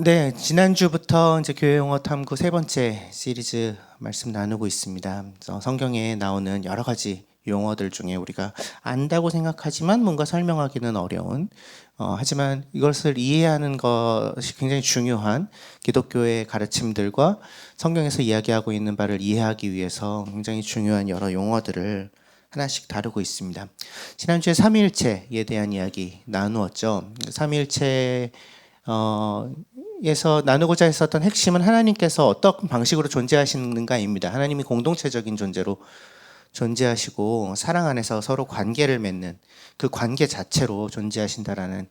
네, 지난주부터 이제 교회 용어 탐구 세 번째 시리즈 말씀 나누고 있습니다. 성경에 나오는 여러 가지 용어들 중에 우리가 안다고 생각하지만 뭔가 설명하기는 어려운, 하지만 이것을 이해하는 것이 굉장히 중요한 기독교의 가르침들과 성경에서 이야기하고 있는 바를 이해하기 위해서 굉장히 중요한 여러 용어들을 하나씩 다루고 있습니다. 지난주에 삼위일체에 대한 이야기 나누었죠. 삼위일체 에서 나누고자 했었던 핵심은 하나님께서 어떤 방식으로 존재하시는가입니다. 하나님이 공동체적인 존재로 존재하시고 사랑 안에서 서로 관계를 맺는 그 관계 자체로 존재하신다라는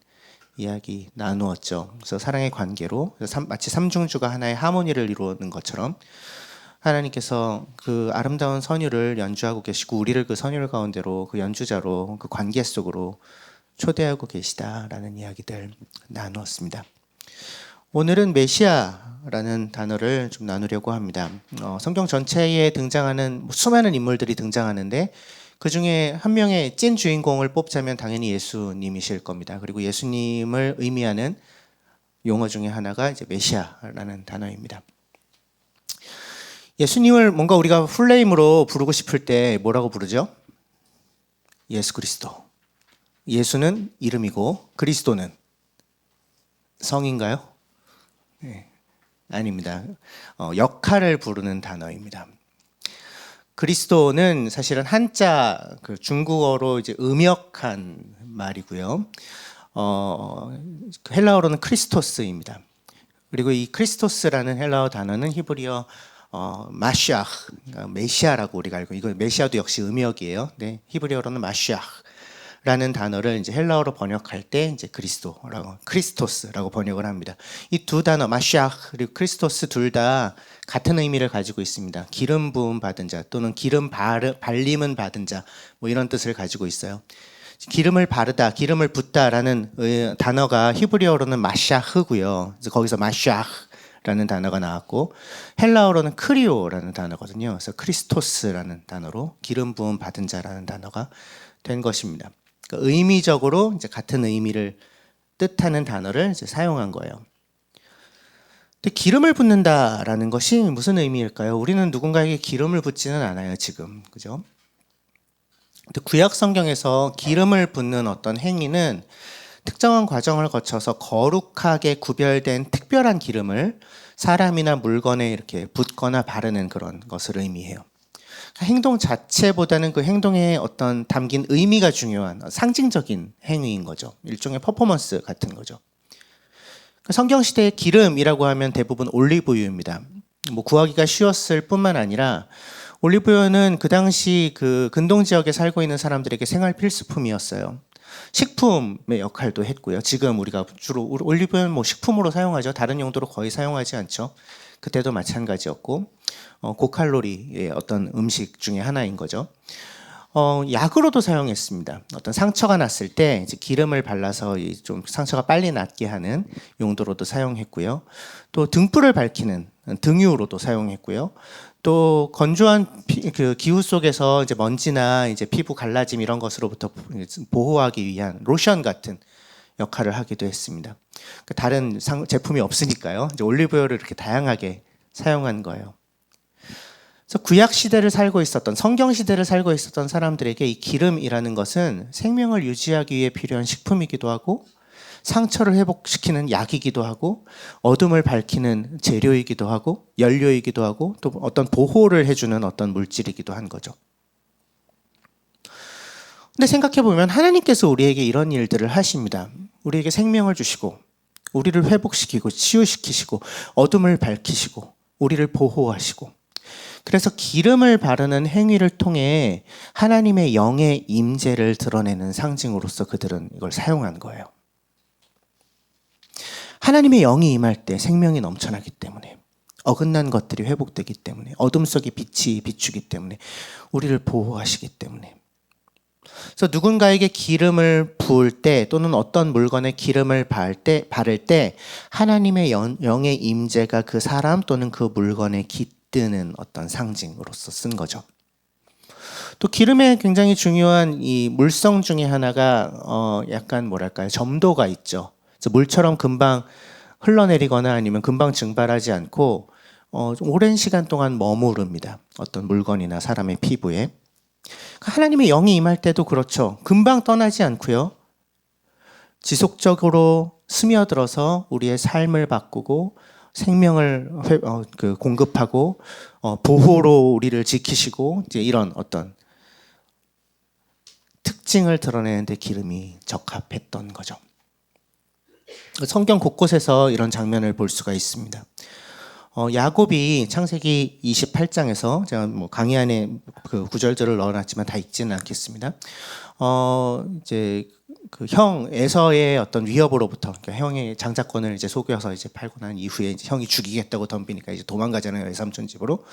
이야기 나누었죠. 그래서 사랑의 관계로 마치 삼중주가 하나의 하모니를 이루는 것처럼 하나님께서 그 아름다운 선율을 연주하고 계시고 우리를 그 선율 가운데로 그 연주자로 그 관계 속으로 초대하고 계시다라는 이야기들 나누었습니다. 오늘은 메시아라는 단어를 좀 나누려고 합니다. 성경 전체에 등장하는 수많은 인물들이 등장하는데 그 중에 한 명의 찐 주인공을 뽑자면 당연히 예수님이실 겁니다. 그리고 예수님을 의미하는 용어 중에 하나가 이제 메시아라는 단어입니다. 예수님을 뭔가 우리가 풀네임으로 부르고 싶을 때 뭐라고 부르죠? 예수 그리스도. 예수는 이름이고 그리스도는 성인가요? 네, 아닙니다. 역할을 부르는 단어입니다. 그리스도는 사실은 한자 그 중국어로 이제 음역한 말이고요. 헬라어로는 크리스토스입니다. 그리고 이 크리스토스라는 헬라어 단어는 히브리어 마시아흐, 그러니까 메시아라고 우리가 알고, 이거 메시아도 역시 음역이에요. 네, 히브리어로는 마시아흐. 라는 단어를 이제 헬라어로 번역할 때 이제 그리스도라고 크리스토스라고 번역을 합니다. 이 두 단어 마시아흐 그리고 크리스토스 둘 다 같은 의미를 가지고 있습니다. 기름 부음 받은 자 또는 기름 발림은 받은 자 뭐 이런 뜻을 가지고 있어요. 기름을 바르다, 기름을 붓다라는 단어가 히브리어로는 마샤흐고요. 그래서 거기서 마샤흐라는 단어가 나왔고 헬라어로는 크리오라는 단어거든요. 그래서 크리스토스라는 단어로 기름 부음 받은 자라는 단어가 된 것입니다. 그러니까 의미적으로 이제 같은 의미를 뜻하는 단어를 이제 사용한 거예요. 근데 기름을 붓는다라는 것이 무슨 의미일까요? 우리는 누군가에게 기름을 붓지는 않아요, 지금. 그죠? 근데 구약 성경에서 기름을 붓는 어떤 행위는 특정한 과정을 거쳐서 거룩하게 구별된 특별한 기름을 사람이나 물건에 이렇게 붓거나 바르는 그런 것을 의미해요. 행동 자체보다는 그 행동에 어떤 담긴 의미가 중요한 상징적인 행위인 거죠. 일종의 퍼포먼스 같은 거죠. 성경시대의 기름이라고 하면 대부분 올리브유입니다. 뭐 구하기가 쉬웠을 뿐만 아니라 올리브유는 그 당시 그 근동 지역에 살고 있는 사람들에게 생활 필수품이었어요. 식품의 역할도 했고요. 지금 우리가 주로 올리브유는 뭐 식품으로 사용하죠. 다른 용도로 거의 사용하지 않죠. 그때도 마찬가지였고 고칼로리의 어떤 음식 중에 하나인 거죠. 약으로도 사용했습니다. 어떤 상처가 났을 때 이제 기름을 발라서 좀 상처가 빨리 낫게 하는 용도로도 사용했고요. 또 등불을 밝히는 등유로도 사용했고요. 또 건조한 그 기후 속에서 이제 먼지나 이제 피부 갈라짐 이런 것으로부터 보호하기 위한 로션 같은 역할을 하기도 했습니다. 다른 제품이 없으니까요. 이제 올리브유를 이렇게 다양하게 사용한 거예요. 그래서 구약 시대를 살고 있었던 성경 시대를 살고 있었던 사람들에게 이 기름이라는 것은 생명을 유지하기 위해 필요한 식품이기도 하고 상처를 회복시키는 약이기도 하고 어둠을 밝히는 재료이기도 하고 연료이기도 하고 또 어떤 보호를 해주는 어떤 물질이기도 한 거죠. 근데 생각해 보면 하나님께서 우리에게 이런 일들을 하십니다. 우리에게 생명을 주시고 우리를 회복시키고 치유시키시고 어둠을 밝히시고 우리를 보호하시고 그래서 기름을 바르는 행위를 통해 하나님의 영의 임재를 드러내는 상징으로서 그들은 이걸 사용한 거예요. 하나님의 영이 임할 때 생명이 넘쳐나기 때문에 어긋난 것들이 회복되기 때문에 어둠 속의 빛이 비추기 때문에 우리를 보호하시기 때문에 그래서 누군가에게 기름을 부을 때 또는 어떤 물건에 기름을 바를 때 하나님의 영의 임재가 그 사람 또는 그 물건에 깃드는 어떤 상징으로서 쓴 거죠. 또 기름의 굉장히 중요한 이 물성 중에 하나가 약간 뭐랄까요 점도가 있죠. 그래서 물처럼 금방 흘러내리거나 아니면 금방 증발하지 않고 좀 오랜 시간 동안 머무릅니다. 어떤 물건이나 사람의 피부에. 하나님의 영이 임할 때도 그렇죠. 금방 떠나지 않고요. 지속적으로 스며들어서 우리의 삶을 바꾸고 생명을 공급하고 보호로 우리를 지키시고 이제 이런 어떤 특징을 드러내는데 기름이 적합했던 거죠. 성경 곳곳에서 이런 장면을 볼 수가 있습니다. 야곱이 창세기 28장에서 제가 뭐 강의 안에 그 구절들을 넣어놨지만 다 읽지는 않겠습니다. 이제 그 형 에서의 어떤 위협으로부터, 그러니까 형의 장자권을 이제 속여서 이제 팔고 난 이후에 이제 형이 죽이겠다고 덤비니까 이제 도망가잖아요, 외삼촌 집으로.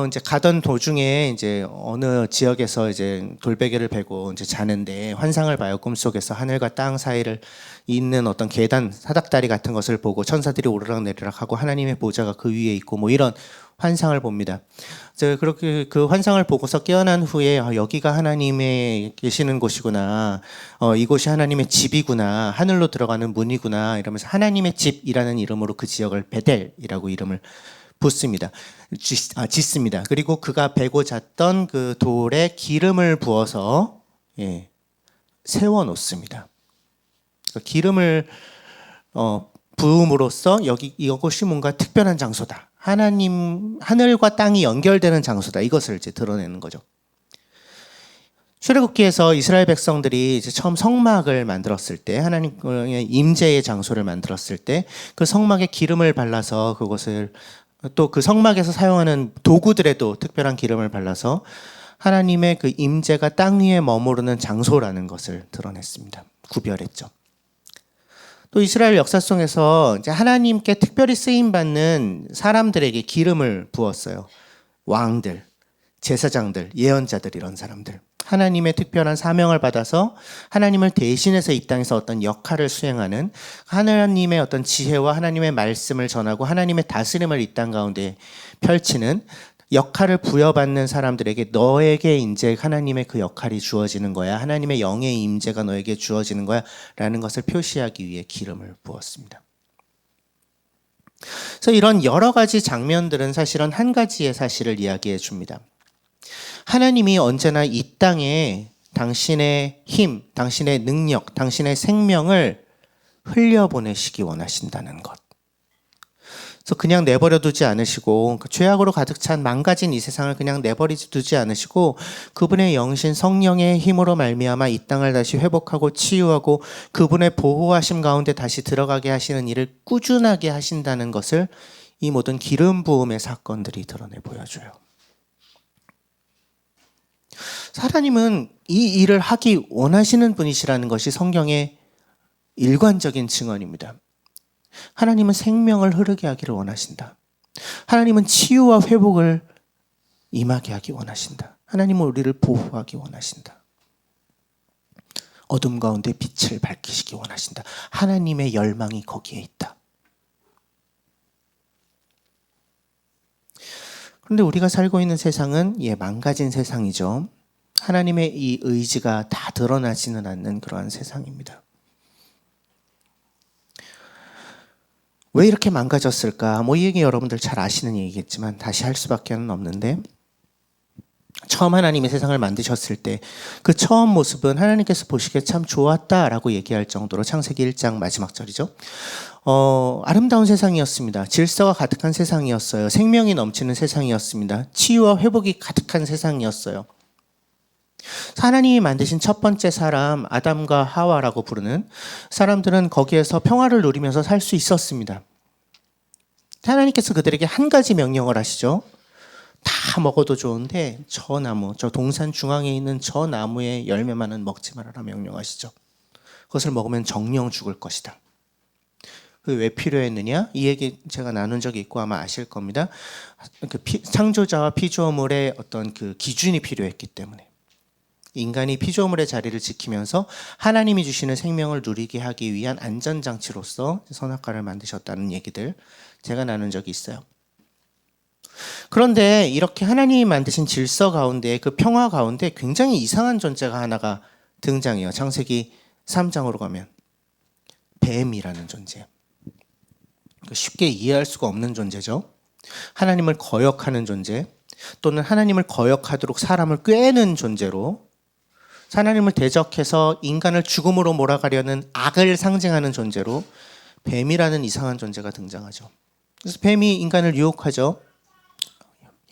이제 가던 도중에 이제 어느 지역에서 이제 돌베개를 베고 이제 자는데 환상을 봐요. 꿈속에서 하늘과 땅 사이를 잇는 어떤 계단, 사닥다리 같은 것을 보고 천사들이 오르락내리락 하고 하나님의 보좌가 그 위에 있고 뭐 이런 환상을 봅니다. 그렇게 그 환상을 보고서 깨어난 후에 여기가 하나님의 계시는 곳이구나. 이곳이 하나님의 집이구나. 하늘로 들어가는 문이구나. 이러면서 하나님의 집이라는 이름으로 그 지역을 베델이라고 이름을 짓습니다. 그리고 그가 베고 잤던 그 돌에 기름을 부어서 세워 놓습니다. 기름을 부음으로써 이것이 뭔가 특별한 장소다. 하늘과 땅이 연결되는 장소다. 이것을 이제 드러내는 거죠. 출애굽기에서 이스라엘 백성들이 이제 처음 성막을 만들었을 때, 하나님의 임재의 장소를 만들었을 때 그 성막에 기름을 발라서 그것을 또 그 성막에서 사용하는 도구들에도 특별한 기름을 발라서 하나님의 그 임재가 땅 위에 머무르는 장소라는 것을 드러냈습니다. 구별했죠. 또 이스라엘 역사 속에서 이제 하나님께 특별히 쓰임 받는 사람들에게 기름을 부었어요. 왕들, 제사장들, 예언자들, 이런 사람들. 하나님의 특별한 사명을 받아서 하나님을 대신해서 이 땅에서 어떤 역할을 수행하는, 하나님의 어떤 지혜와 하나님의 말씀을 전하고 하나님의 다스림을 이 땅 가운데 펼치는 역할을 부여받는 사람들에게 너에게 이제 하나님의 그 역할이 주어지는 거야. 하나님의 영의 임재가 너에게 주어지는 거야. 라는 것을 표시하기 위해 기름을 부었습니다. 그래서 이런 여러 가지 장면들은 사실은 한 가지의 사실을 이야기해 줍니다. 하나님이 언제나 이 땅에 당신의 힘, 당신의 능력, 당신의 생명을 흘려보내시기 원하신다는 것. 그래서 그냥 내버려 두지 않으시고, 죄악으로 가득 찬 망가진 이 세상을 그냥 내버려 두지 않으시고, 그분의 영신 성령의 힘으로 말미암아 이 땅을 다시 회복하고 치유하고 그분의 보호하심 가운데 다시 들어가게 하시는 일을 꾸준하게 하신다는 것을 이 모든 기름 부음의 사건들이 드러내 보여줘요. 하나님은 이 일을 하기 원하시는 분이시라는 것이 성경의 일관적인 증언입니다. 하나님은 생명을 흐르게 하기를 원하신다. 하나님은 치유와 회복을 임하게 하기 원하신다. 하나님은 우리를 보호하기 원하신다. 어둠 가운데 빛을 밝히시기 원하신다. 하나님의 열망이 거기에 있다. 그런데 우리가 살고 있는 세상은 망가진 세상이죠. 하나님의 이 의지가 다 드러나지는 않는 그러한 세상입니다. 왜 이렇게 망가졌을까? 이 얘기 여러분들 잘 아시는 얘기겠지만 다시 할 수밖에 없는데, 처음 하나님이 세상을 만드셨을 때 그 처음 모습은 하나님께서 보시기에 참 좋았다라고 얘기할 정도로, 창세기 1장 마지막 절이죠. 아름다운 세상이었습니다. 질서가 가득한 세상이었어요. 생명이 넘치는 세상이었습니다. 치유와 회복이 가득한 세상이었어요. 하나님이 만드신 첫 번째 사람 아담과 하와라고 부르는 사람들은 거기에서 평화를 누리면서 살 수 있었습니다. 하나님께서 그들에게 한 가지 명령을 하시죠. 다 먹어도 좋은데 저 나무, 저 동산 중앙에 있는 저 나무의 열매만은 먹지 말아라 명령하시죠. 그것을 먹으면 정령 죽을 것이다. 그게 왜 필요했느냐? 이 얘기 제가 나눈 적이 있고 아마 아실 겁니다. 창조자와 피조물의 어떤 그 기준이 필요했기 때문에. 인간이 피조물의 자리를 지키면서 하나님이 주시는 생명을 누리게 하기 위한 안전장치로서 선악과를 만드셨다는 얘기들 제가 나눈 적이 있어요. 그런데 이렇게 하나님이 만드신 질서 가운데, 그 평화 가운데 굉장히 이상한 존재가 하나가 등장해요. 창세기 3장으로 가면 뱀이라는 존재. 쉽게 이해할 수가 없는 존재죠. 하나님을 거역하는 존재, 또는 하나님을 거역하도록 사람을 꾀는 존재로, 하나님을 대적해서 인간을 죽음으로 몰아가려는 악을 상징하는 존재로 뱀이라는 이상한 존재가 등장하죠. 그래서 뱀이 인간을 유혹하죠.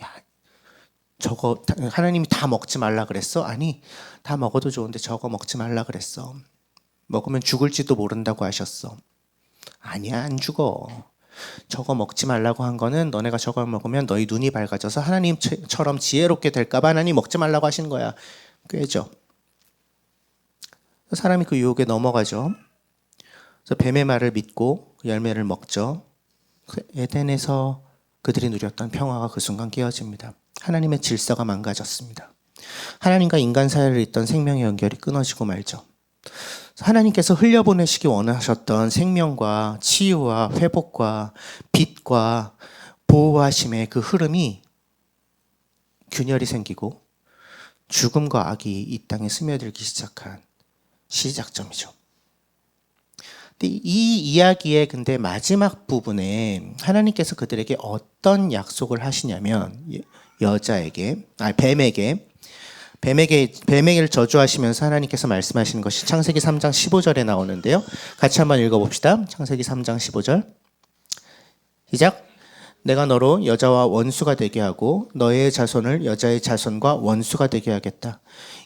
야, 저거 하나님이 다 먹지 말라 그랬어? 아니, 다 먹어도 좋은데 저거 먹지 말라 그랬어. 먹으면 죽을지도 모른다고 하셨어. 아니야, 안 죽어. 저거 먹지 말라고 한 거는 너네가 저걸 먹으면 너희 눈이 밝아져서 하나님처럼 지혜롭게 될까 봐 하나님 먹지 말라고 하신 거야. 꾀죠. 사람이 그 유혹에 넘어가죠. 그래서 뱀의 말을 믿고 열매를 먹죠. 에덴에서 그들이 누렸던 평화가 그 순간 깨어집니다. 하나님의 질서가 망가졌습니다. 하나님과 인간 사이를 잇던 생명의 연결이 끊어지고 말죠. 하나님께서 흘려보내시기 원하셨던 생명과 치유와 회복과 빛과 보호하심의 그 흐름이 균열이 생기고 죽음과 악이 이 땅에 스며들기 시작한 시작점이죠. 근데 이 이야기의 근데 마지막 부분에 하나님께서 그들에게 어떤 약속을 하시냐면 뱀에게를 저주하시면서 하나님께서 말씀하시는 것이 창세기 3장 15절에 나오는데요. 같이 한번 읽어봅시다. 창세기 3장 15절. 시작. 내가 너로 여자와 원수가 되게 하고 너의 자손을 여자의 자손과 원수가 되게 하겠다.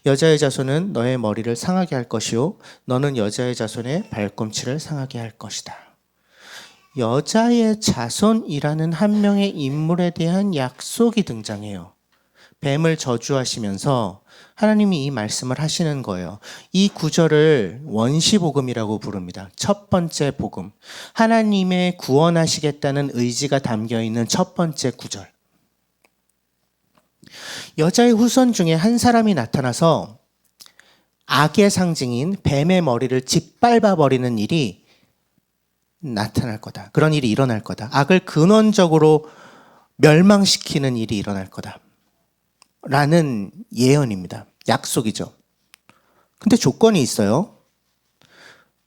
여자의 자손은 너의 머리를 상하게 할 것이요 너는 여자의 자손의 발꿈치를 상하게 할 것이다. 여자의 자손이라는 한 명의 인물에 대한 약속이 등장해요. 뱀을 저주하시면서 하나님이 이 말씀을 하시는 거예요. 이 구절을 원시복음이라고 부릅니다. 첫 번째 복음. 하나님의 구원하시겠다는 의지가 담겨있는 첫 번째 구절. 여자의 후손 중에 한 사람이 나타나서 악의 상징인 뱀의 머리를 짓밟아버리는 일이 나타날 거다. 그런 일이 일어날 거다. 악을 근원적으로 멸망시키는 일이 일어날 거다. 라는 예언입니다. 약속이죠. 근데 조건이 있어요.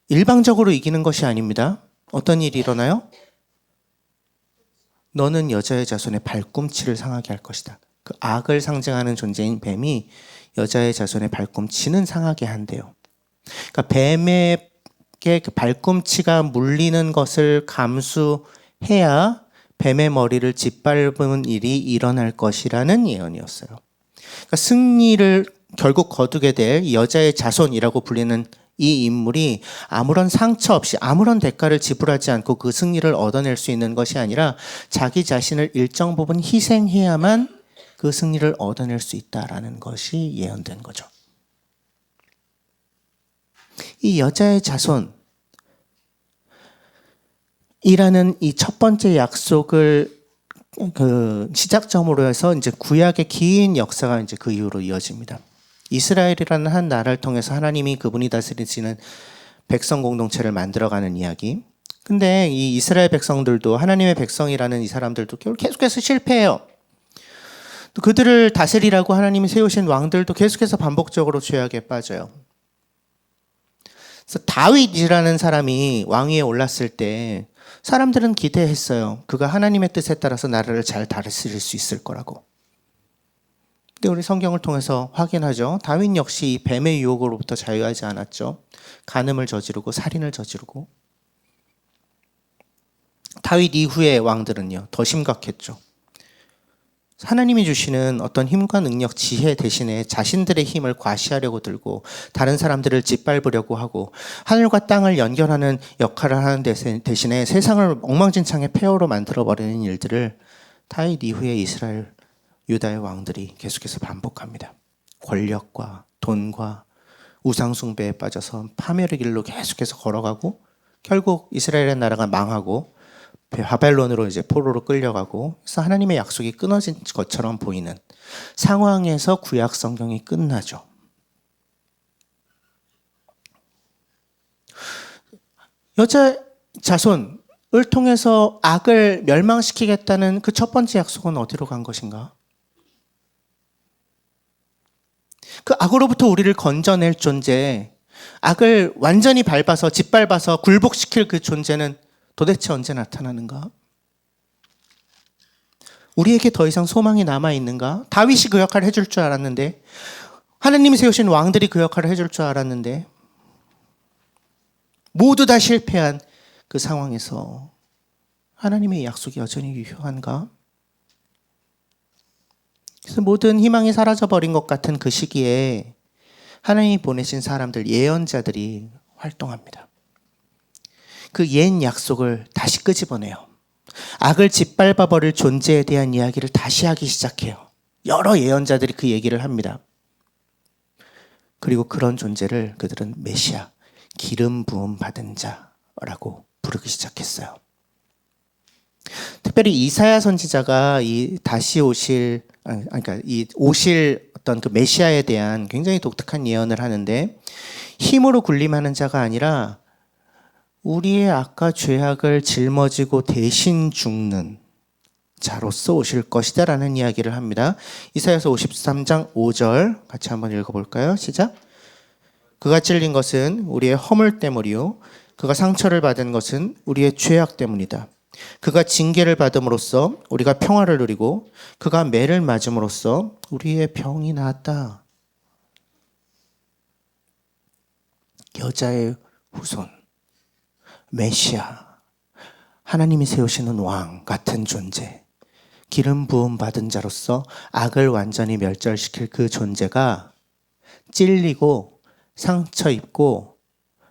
일방적으로 이기는 것이 아닙니다. 어떤 일이 일어나요? 너는 여자의 자손의 발꿈치를 상하게 할 것이다. 그 악을 상징하는 존재인 뱀이 여자의 자손의 발꿈치는 상하게 한대요. 그러니까 뱀에게 그 발꿈치가 물리는 것을 감수해야 뱀의 머리를 짓밟은 일이 일어날 것이라는 예언이었어요. 그러니까 승리를 결국 거두게 될 여자의 자손이라고 불리는 이 인물이 아무런 상처 없이 아무런 대가를 지불하지 않고 그 승리를 얻어낼 수 있는 것이 아니라 자기 자신을 일정 부분 희생해야만 그 승리를 얻어낼 수 있다라는 것이 예언된 거죠. 이 여자의 자손이라는 이 첫 번째 약속을 그 시작점으로 해서 이제 구약의 긴 역사가 이제 그 이후로 이어집니다. 이스라엘이라는 한 나라를 통해서 하나님이 그분이 다스리시는 백성 공동체를 만들어가는 이야기. 근데 이 이스라엘 백성들도 하나님의 백성이라는 이 사람들도 계속해서 실패해요. 또 그들을 다스리라고 하나님이 세우신 왕들도 계속해서 반복적으로 죄악에 빠져요. 그래서 다윗이라는 사람이 왕위에 올랐을 때 사람들은 기대했어요. 그가 하나님의 뜻에 따라서 나라를 잘 다스릴 수 있을 거라고. 근데 우리 성경을 통해서 확인하죠. 다윗 역시 이 뱀의 유혹으로부터 자유하지 않았죠. 간음을 저지르고 살인을 저지르고. 다윗 이후의 왕들은요, 더 심각했죠. 하나님이 주시는 어떤 힘과 능력, 지혜 대신에 자신들의 힘을 과시하려고 들고 다른 사람들을 짓밟으려고 하고 하늘과 땅을 연결하는 역할을 하는 대신에 세상을 엉망진창의 폐허로 만들어버리는 일들을 다윗 이후에 이스라엘, 유다의 왕들이 계속해서 반복합니다. 권력과 돈과 우상숭배에 빠져서 파멸의 길로 계속해서 걸어가고 결국 이스라엘의 나라가 망하고 바벨론으로 이제 포로로 끌려가고, 그래서 하나님의 약속이 끊어진 것처럼 보이는 상황에서 구약 성경이 끝나죠. 여자 자손을 통해서 악을 멸망시키겠다는 그 첫 번째 약속은 어디로 간 것인가? 그 악으로부터 우리를 건져낼 존재, 악을 완전히 밟아서 짓밟아서 굴복시킬 그 존재는 도대체 언제 나타나는가? 우리에게 더 이상 소망이 남아있는가? 다윗이 그 역할을 해줄 줄 알았는데, 하나님이 세우신 왕들이 그 역할을 해줄 줄 알았는데, 모두 다 실패한 그 상황에서 하나님의 약속이 여전히 유효한가? 그래서 모든 희망이 사라져버린 것 같은 그 시기에 하나님이 보내신 사람들, 예언자들이 활동합니다. 그 옛 약속을 다시 끄집어내요. 악을 짓밟아버릴 존재에 대한 이야기를 다시 하기 시작해요. 여러 예언자들이 그 얘기를 합니다. 그리고 그런 존재를 그들은 메시아, 기름 부음 받은 자라고 부르기 시작했어요. 특별히 이사야 선지자가 이 다시 오실, 그러니까 이 오실 어떤 그 메시아에 대한 굉장히 독특한 예언을 하는데, 힘으로 군림하는 자가 아니라 우리의 악과 죄악을 짊어지고 대신 죽는 자로서 오실 것이다 라는 이야기를 합니다. 이사야서 53장 5절 같이 한번 읽어볼까요? 시작. 그가 찔린 것은 우리의 허물 때문이요 그가 상처를 받은 것은 우리의 죄악 때문이다. 그가 징계를 받음으로써 우리가 평화를 누리고 그가 매를 맞음으로써 우리의 병이 나았다. 여자의 후손, 메시아, 하나님이 세우시는 왕 같은 존재, 기름 부음 받은 자로서 악을 완전히 멸절시킬 그 존재가 찔리고 상처 입고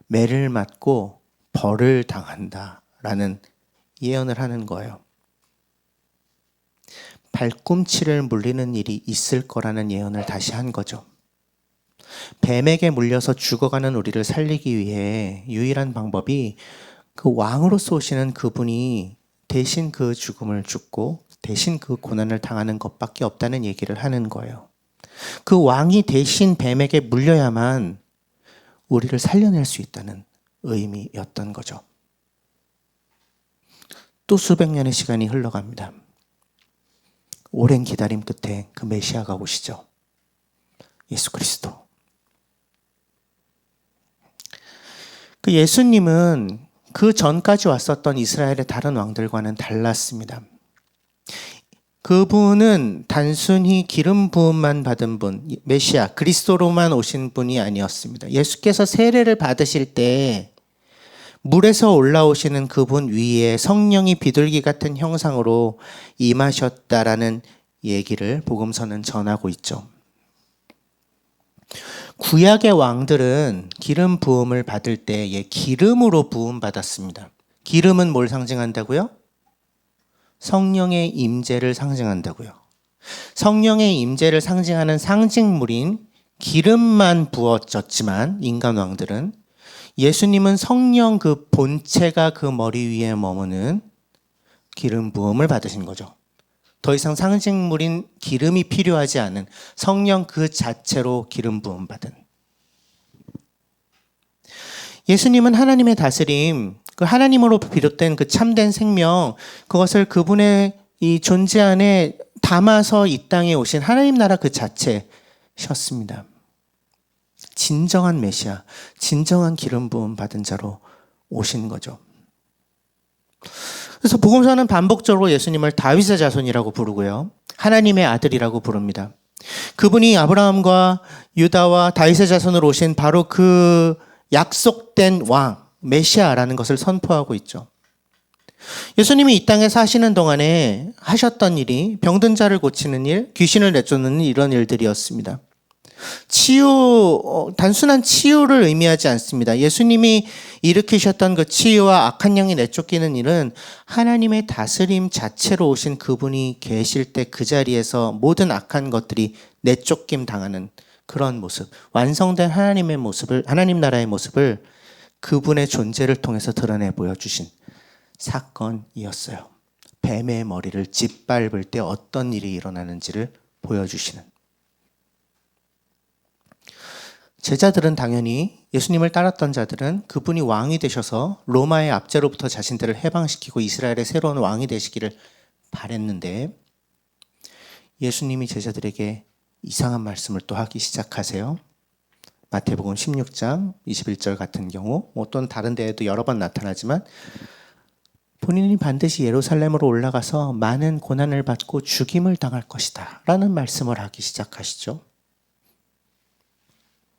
매를 맞고 벌을 당한다라는 예언을 하는 거예요. 발꿈치를 물리는 일이 있을 거라는 예언을 다시 한 거죠. 뱀에게 물려서 죽어가는 우리를 살리기 위해 유일한 방법이 그 왕으로서 오시는 그분이 대신 그 죽음을 죽고 대신 그 고난을 당하는 것밖에 없다는 얘기를 하는 거예요. 그 왕이 대신 뱀에게 물려야만 우리를 살려낼 수 있다는 의미였던 거죠. 또 수백 년의 시간이 흘러갑니다. 오랜 기다림 끝에 그 메시아가 오시죠. 예수 그리스도. 그 예수님은 그 전까지 왔었던 이스라엘의 다른 왕들과는 달랐습니다. 그분은 단순히 기름 부음만 받은 분, 메시아, 그리스도로만 오신 분이 아니었습니다. 예수께서 세례를 받으실 때 물에서 올라오시는 그분 위에 성령이 비둘기 같은 형상으로 임하셨다라는 얘기를 복음서는 전하고 있죠. 구약의 왕들은 기름 부음을 받을 때에 기름으로 부음 받았습니다. 기름은 뭘 상징한다고요? 성령의 임재를 상징한다고요. 성령의 임재를 상징하는 상징물인 기름만 부어졌지만 인간 왕들은, 예수님은 성령 그 본체가 그 머리 위에 머무는 기름 부음을 받으신 거죠. 더 이상 상징물인 기름이 필요하지 않은 성령 그 자체로 기름 부음 받은. 예수님은 하나님의 다스림, 그 하나님으로 비롯된 그 참된 생명, 그것을 그분의 이 존재 안에 담아서 이 땅에 오신 하나님 나라 그 자체셨습니다. 진정한 메시아, 진정한 기름 부음 받은 자로 오신 거죠. 그래서 복음서는 반복적으로 예수님을 다윗의 자손이라고 부르고요, 하나님의 아들이라고 부릅니다. 그분이 아브라함과 유다와 다윗의 자손으로 오신 바로 그 약속된 왕, 메시아라는 것을 선포하고 있죠. 예수님이 이 땅에 사시는 동안에 하셨던 일이 병든 자를 고치는 일, 귀신을 내쫓는 이런 일들이었습니다. 단순한 치유를 의미하지 않습니다. 예수님이 일으키셨던 그 치유와 악한 영이 내쫓기는 일은 하나님의 다스림 자체로 오신 그분이 계실 때 그 자리에서 모든 악한 것들이 내쫓김 당하는 그런 모습, 완성된 하나님의 모습을, 하나님 나라의 모습을 그분의 존재를 통해서 드러내 보여주신 사건이었어요. 뱀의 머리를 짓밟을 때 어떤 일이 일어나는지를 보여주시는. 제자들은 당연히, 예수님을 따랐던 자들은 그분이 왕이 되셔서 로마의 압제로부터 자신들을 해방시키고 이스라엘의 새로운 왕이 되시기를 바랬는데, 예수님이 제자들에게 이상한 말씀을 또 하기 시작하세요. 마태복음 16장 21절 같은 경우, 또는 다른 데에도 여러 번 나타나지만, 본인이 반드시 예루살렘으로 올라가서 많은 고난을 받고 죽임을 당할 것이다 라는 말씀을 하기 시작하시죠.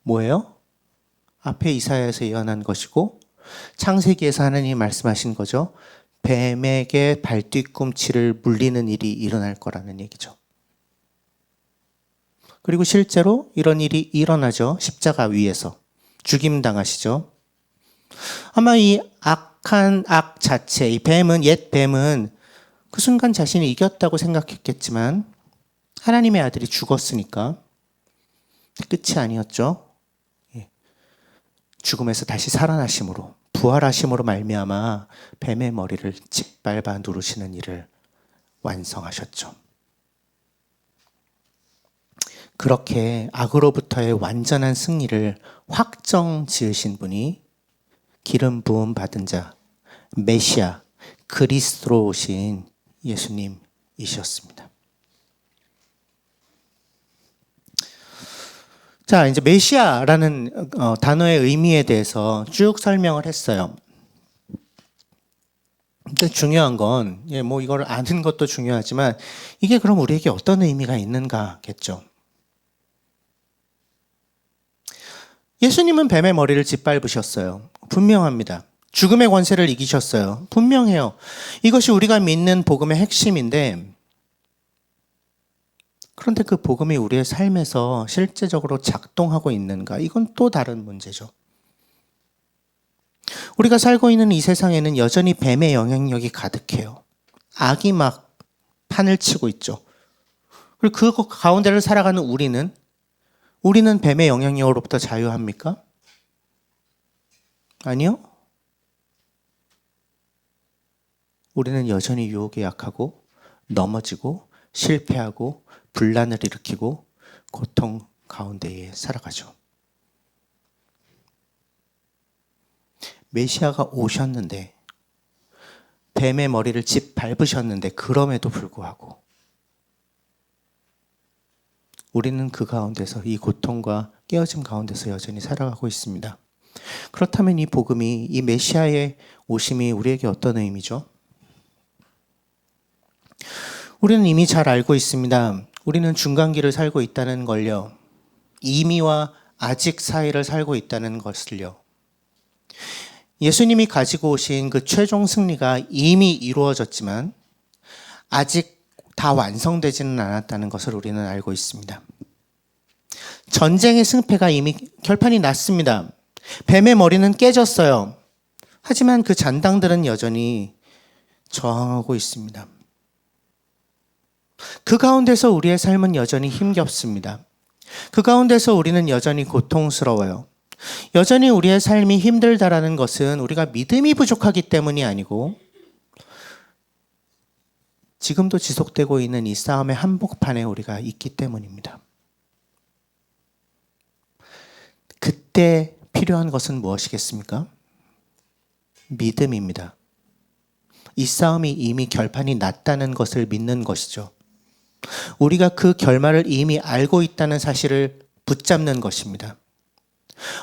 뭐예요? 앞에 이사야에서 예언한 것이고 창세기에서 하나님이 말씀하신 거죠. 뱀에게 발뒤꿈치를 물리는 일이 일어날 거라는 얘기죠. 그리고 실제로 이런 일이 일어나죠. 십자가 위에서 죽임 당하시죠. 아마 이 악한 악 자체, 이 뱀은, 옛 뱀은 그 순간 자신이 이겼다고 생각했겠지만 하나님의 아들이 죽었으니까 끝이 아니었죠. 죽음에서 다시 살아나심으로, 부활하심으로 말미암아 뱀의 머리를 짓밟아 누르시는 일을 완성하셨죠. 그렇게 악으로부터의 완전한 승리를 확정 지으신 분이 기름 부음 받은 자, 메시아, 그리스도로 오신 예수님이셨습니다. 자, 이제 메시아라는 단어의 의미에 대해서 쭉 설명을 했어요. 근데 중요한 건, 뭐 이걸 아는 것도 중요하지만 이게 그럼 우리에게 어떤 의미가 있는가겠죠. 예수님은 뱀의 머리를 짓밟으셨어요. 분명합니다. 죽음의 권세를 이기셨어요. 분명해요. 이것이 우리가 믿는 복음의 핵심인데, 그런데 그 복음이 우리의 삶에서 실제적으로 작동하고 있는가? 이건 또 다른 문제죠. 우리가 살고 있는 이 세상에는 여전히 뱀의 영향력이 가득해요. 악이 막 판을 치고 있죠. 그리고 그 가운데를 살아가는 우리는 뱀의 영향력으로부터 자유합니까? 아니요. 우리는 여전히 유혹에 약하고 넘어지고 실패하고 분란을 일으키고 고통 가운데에 살아가죠. 메시아가 오셨는데 뱀의 머리를 짓밟으셨는데 그럼에도 불구하고 우리는 그 가운데서 이 고통과 깨어짐 가운데서 여전히 살아가고 있습니다. 그렇다면 이 복음이, 이 메시아의 오심이 우리에게 어떤 의미죠? 우리는 이미 잘 알고 있습니다. 우리는 중간기를 살고 있다는 걸요. 이미와 아직 사이를 살고 있다는 것을요. 예수님이 가지고 오신 그 최종 승리가 이미 이루어졌지만 아직 다 완성되지는 않았다는 것을 우리는 알고 있습니다. 전쟁의 승패가 이미 결판이 났습니다. 뱀의 머리는 깨졌어요. 하지만 그 잔당들은 여전히 저항하고 있습니다. 그 가운데서 우리의 삶은 여전히 힘겹습니다. 그 가운데서 우리는 여전히 고통스러워요. 여전히 우리의 삶이 힘들다라는 것은 우리가 믿음이 부족하기 때문이 아니고 지금도 지속되고 있는 이 싸움의 한복판에 우리가 있기 때문입니다. 그때 필요한 것은 무엇이겠습니까? 믿음입니다. 이 싸움이 이미 결판이 났다는 것을 믿는 것이죠. 우리가 그 결말을 이미 알고 있다는 사실을 붙잡는 것입니다.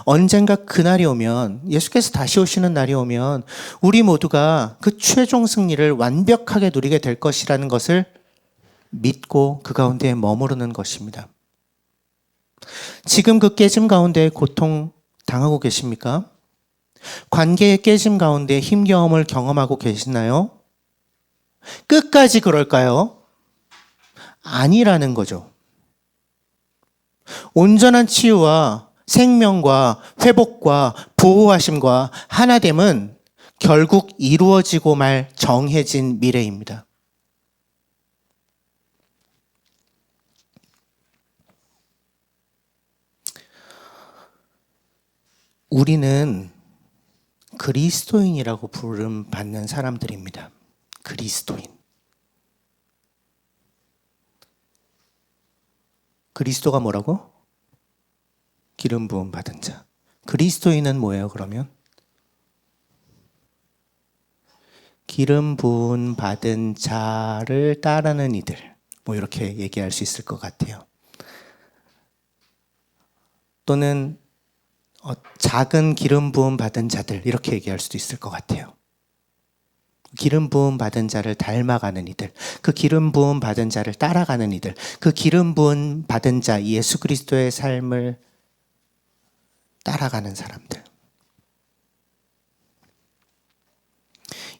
언젠가 그날이 오면, 예수께서 다시 오시는 날이 오면 우리 모두가 그 최종 승리를 완벽하게 누리게 될 것이라는 것을 믿고 그 가운데 머무르는 것입니다. 지금 그 깨짐 가운데 고통 당하고 계십니까? 관계의 깨짐 가운데 힘겨움을 경험하고 계시나요? 끝까지 그럴까요? 아니라는 거죠. 온전한 치유와 생명과 회복과 보호하심과 하나됨은 결국 이루어지고 말 정해진 미래입니다. 우리는 그리스도인이라고 부름 받는 사람들입니다. 그리스도인. 그리스도가 뭐라고? 기름 부음 받은 자. 그리스도인은 뭐예요, 그러면? 기름 부음 받은 자를 따르는 이들. 뭐 이렇게 얘기할 수 있을 것 같아요. 또는 작은 기름 부음 받은 자들 이렇게 얘기할 수도 있을 것 같아요. 기름 부음 받은 자를 닮아가는 이들, 그 기름 부음 받은 자를 따라가는 이들, 그 기름 부음 받은 자 예수 그리스도의 삶을 따라가는 사람들.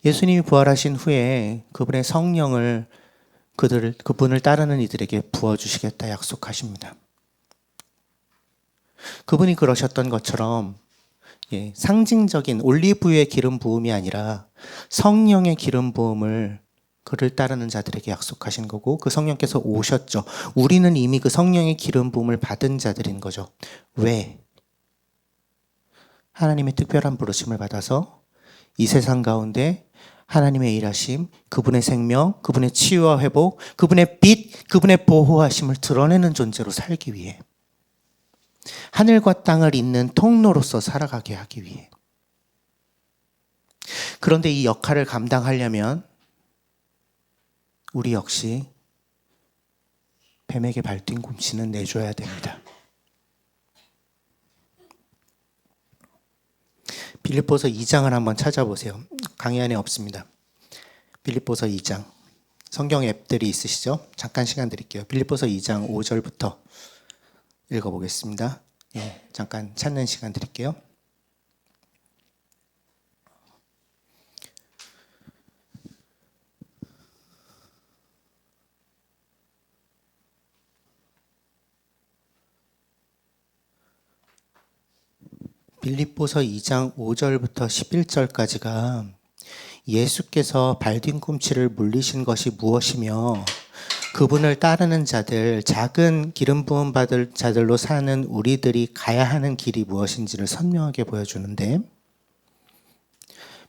예수님이 부활하신 후에 그분의 성령을 그분을 따르는 이들에게 부어주시겠다 약속하십니다. 그분이 그러셨던 것처럼 상징적인 올리브유의 기름 부음이 아니라 성령의 기름 부음을 그를 따르는 자들에게 약속하신 거고, 그 성령께서 오셨죠. 우리는 이미 그 성령의 기름 부음을 받은 자들인 거죠. 왜? 하나님의 특별한 부르심을 받아서 이 세상 가운데 하나님의 일하심, 그분의 생명, 그분의 치유와 회복, 그분의 빛, 그분의 보호하심을 드러내는 존재로 살기 위해, 하늘과 땅을 잇는 통로로서 살아가게 하기 위해. 그런데 이 역할을 감당하려면 우리 역시 뱀에게 발뒤꿈치는 내줘야 됩니다. 빌립보서 2장을 한번 찾아보세요. 강의 안에 없습니다. 빌립보서 2장. 성경 앱들이 있으시죠? 잠깐 시간 드릴게요. 빌립보서 2장 5절부터 읽어보겠습니다. 잠깐 찾는 시간 드릴게요. 빌립보서 2장 5절부터 11절까지가 예수께서 발뒤꿈치를 물리신 것이 무엇이며 그분을 따르는 자들, 작은 기름 부음 받을 자들로 사는 우리들이 가야 하는 길이 무엇인지를 선명하게 보여주는데,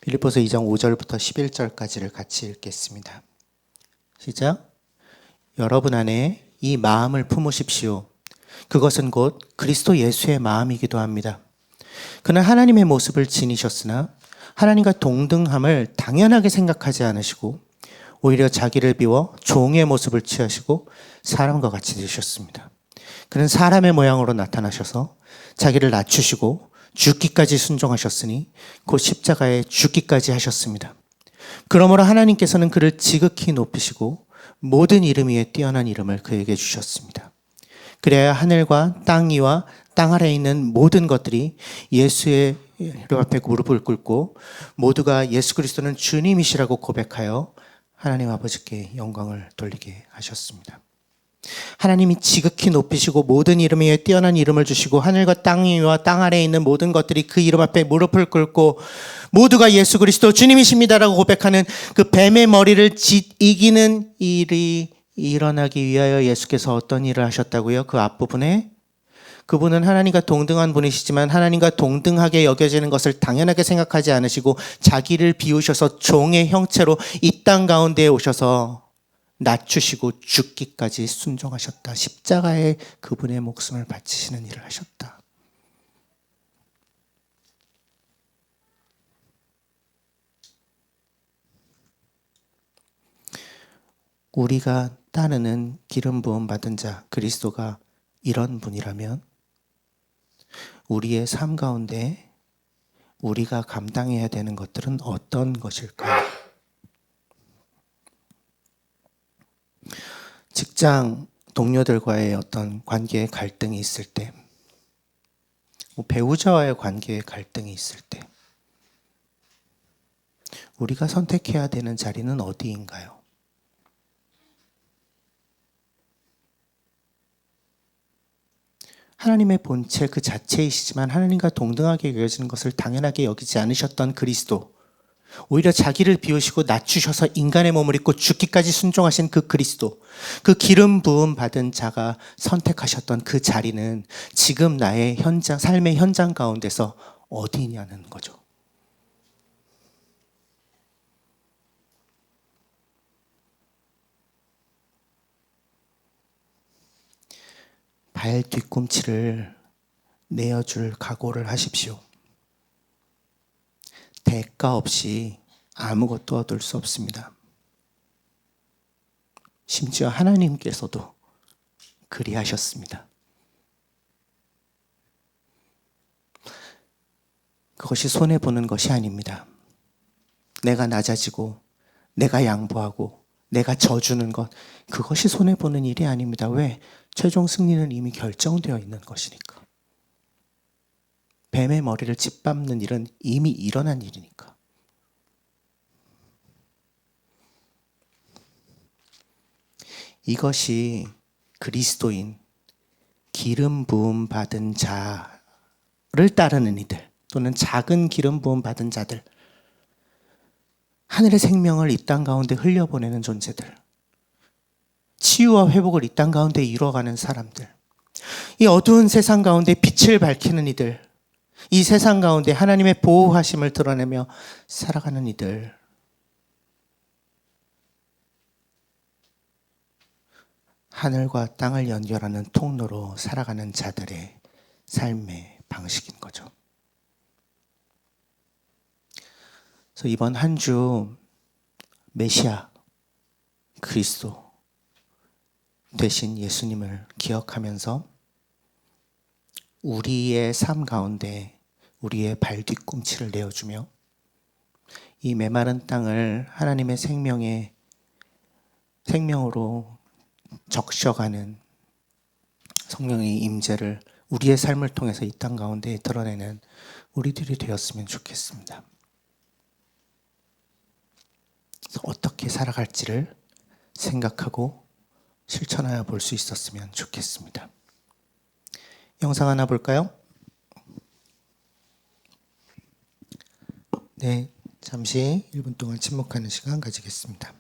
빌립보서 2장 5절부터 11절까지를 같이 읽겠습니다. 시작. 여러분 안에 이 마음을 품으십시오. 그것은 곧 그리스도 예수의 마음이기도 합니다. 그는 하나님의 모습을 지니셨으나 하나님과 동등함을 당연하게 생각하지 않으시고 오히려 자기를 비워 종의 모습을 취하시고 사람과 같이 되셨습니다. 그는 사람의 모양으로 나타나셔서 자기를 낮추시고 죽기까지 순종하셨으니 곧 십자가에 죽기까지 하셨습니다. 그러므로 하나님께서는 그를 지극히 높이시고 모든 이름 위에 뛰어난 이름을 그에게 주셨습니다. 그래야 하늘과 땅 위와 땅 아래에 있는 모든 것들이 예수의 이름 앞에 무릎을 꿇고 모두가 예수 그리스도는 주님이시라고 고백하여 하나님 아버지께 영광을 돌리게 하셨습니다. 하나님이 지극히 높이시고 모든 이름 위에 뛰어난 이름을 주시고 하늘과 땅 위와 땅 아래에 있는 모든 것들이 그 이름 앞에 무릎을 꿇고 모두가 예수 그리스도 주님이십니다라고 고백하는 그 뱀의 머리를 이기는 일이 일어나기 위하여 예수께서 어떤 일을 하셨다고요? 그 앞부분에 그분은 하나님과 동등한 분이시지만 하나님과 동등하게 여겨지는 것을 당연하게 생각하지 않으시고 자기를 비우셔서 종의 형체로 이 땅 가운데에 오셔서 낮추시고 죽기까지 순종하셨다. 십자가에 그분의 목숨을 바치시는 일을 하셨다. 우리가 따르는 기름 부음 받은 자 그리스도가 이런 분이라면 우리의 삶 가운데 우리가 감당해야 되는 것들은 어떤 것일까요? 직장 동료들과의 어떤 관계의 갈등이 있을 때, 배우자와의 관계의 갈등이 있을 때, 우리가 선택해야 되는 자리는 어디인가요? 하나님의 본체 그 자체이시지만 하나님과 동등하게 여겨지는 것을 당연하게 여기지 않으셨던 그리스도, 오히려 자기를 비우시고 낮추셔서 인간의 몸을 입고 죽기까지 순종하신 그 그리스도, 그 기름 부음 받은 자가 선택하셨던 그 자리는 지금 나의 삶의 현장 가운데서 어디냐는 거죠. 발 뒤꿈치를 내어줄 각오를 하십시오. 대가 없이 아무것도 얻을 수 없습니다. 심지어 하나님께서도 그리하셨습니다. 그것이 손해보는 것이 아닙니다. 내가 낮아지고 내가 양보하고 내가 져주는 것, 그것이 손해보는 일이 아닙니다. 왜? 최종 승리는 이미 결정되어 있는 것이니까. 뱀의 머리를 짓밟는 일은 이미 일어난 일이니까. 이것이 그리스도인, 기름 부음 받은 자를 따르는 이들, 또는 작은 기름 부음 받은 자들, 하늘의 생명을 이 땅 가운데 흘려보내는 존재들, 치유와 회복을 이 땅 가운데 이루어가는 사람들, 이 어두운 세상 가운데 빛을 밝히는 이들, 이 세상 가운데 하나님의 보호하심을 드러내며 살아가는 이들, 하늘과 땅을 연결하는 통로로 살아가는 자들의 삶의 방식인 거죠. 그래서 이번 한 주 메시아 그리스도 되신 예수님을 기억하면서 우리의 삶 가운데 우리의 발 뒤꿈치를 내어주며 이 메마른 땅을 하나님의 생명으로 적셔가는 성령의 임재를 우리의 삶을 통해서 이 땅 가운데 드러내는 우리들이 되었으면 좋겠습니다. 그래서 어떻게 살아갈지를 생각하고 실천하여 볼 수 있었으면 좋겠습니다. 영상 하나 볼까요? 네, 잠시 1분 동안 침묵하는 시간 가지겠습니다.